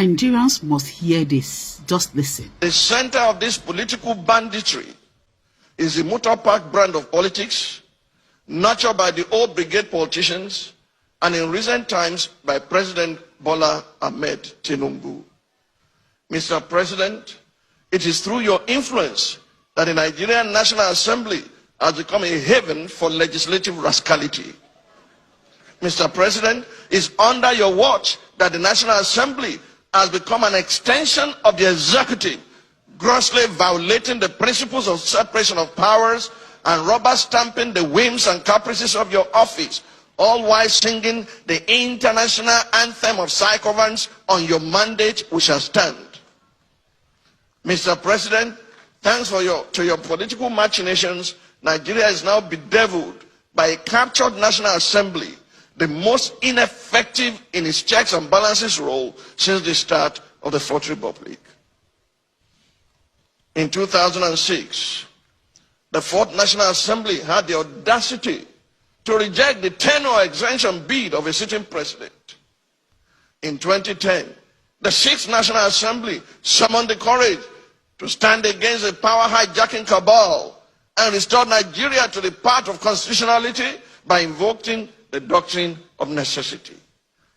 Nigerians must hear this. Just listen. The center of this political banditry is the motor park brand of politics, nurtured by the old brigade politicians, and in recent times by President Bola Ahmed Tinubu. Mr. President, it is through your influence that the Nigerian National Assembly has become a haven for legislative rascality. Mr. President, it's under your watch that the National Assembly has become an extension of the executive, grossly violating the principles of separation of powers and rubber stamping the whims and caprices of your office, all while singing the international anthem of sycophants on your mandate we shall stand. Mr. President, thanks to your political machinations, Nigeria is now bedeviled by a captured National Assembly, the most ineffective in its checks and balances role since the start of the Fourth Republic. In 2006, the Fourth National Assembly had the audacity to reject the tenure exemption bid of a sitting president. In 2010, the Sixth National Assembly summoned the courage to stand against the power hijacking cabal and restore Nigeria to the path of constitutionality by invoking the doctrine of necessity.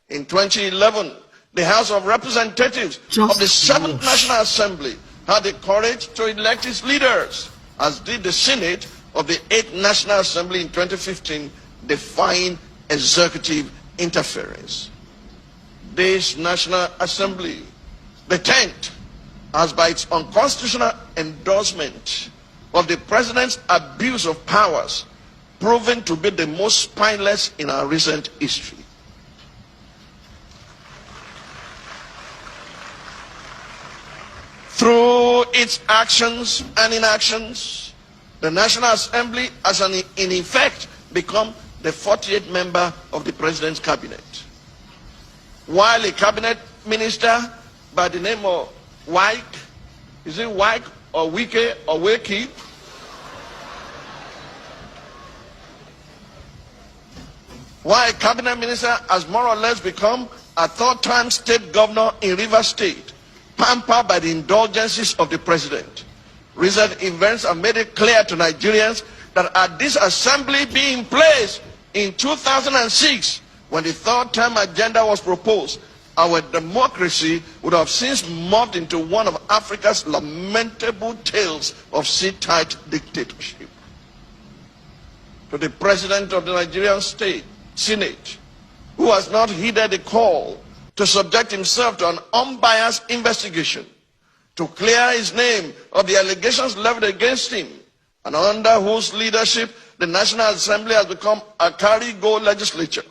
In 2011, the House of Representatives of the Seventh National Assembly had the courage to elect its leaders, as did the Senate of the Eighth National Assembly in 2015, defying executive interference. This National Assembly, the 10th, has by its unconstitutional endorsement of the President's abuse of powers proven to be the most spineless in our recent history. Through its actions and inactions, the National Assembly has in effect become the 48th member of the President's cabinet. While a cabinet minister by the name of Wike, is it Wike or Wike or Wakey? Why a cabinet minister has more or less become a third-time state governor in Rivers State, pampered by the indulgences of the president. Recent events have made it clear to Nigerians that had this assembly been in place in 2006, when the third-term agenda was proposed, our democracy would have since morphed into one of Africa's lamentable tales of sit-tight dictatorship. To the president of the Nigerian state, Senate, who has not heeded the call to subject himself to an unbiased investigation, to clear his name of the allegations leveled against him, and under whose leadership the National Assembly has become a carry-go legislature,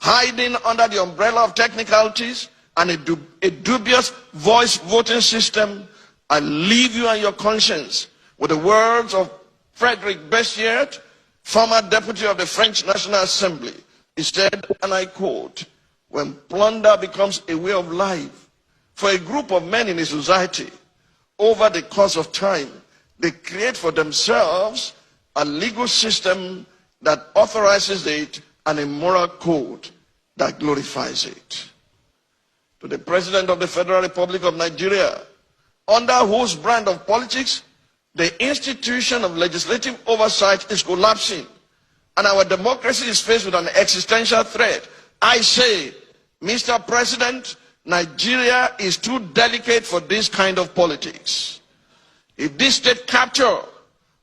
hiding under the umbrella of technicalities and a dubious voice voting system, I leave you and your conscience with the words of Frédéric Bessières, former deputy of the French National Assembly. He said, and I quote, "When plunder becomes a way of life for a group of men in a society, over the course of time, they create for themselves a legal system that authorizes it and a moral code that glorifies it." To the President of the Federal Republic of Nigeria, under whose brand of politics the institution of legislative oversight is collapsing and our democracy is faced with an existential threat, I say, Mr. President, Nigeria is too delicate for this kind of politics. If this state capture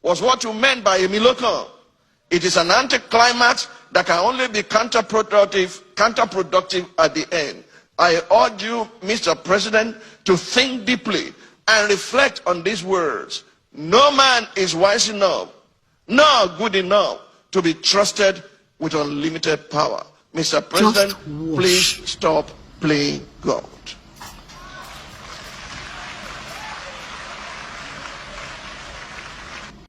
was what you meant by a Emilokan, it is an anticlimax that can only be counterproductive at the end. I urge you, Mr. President, to think deeply and reflect on these words. No man is wise enough, nor good enough, to be trusted with unlimited power. Mr. President, please stop playing God.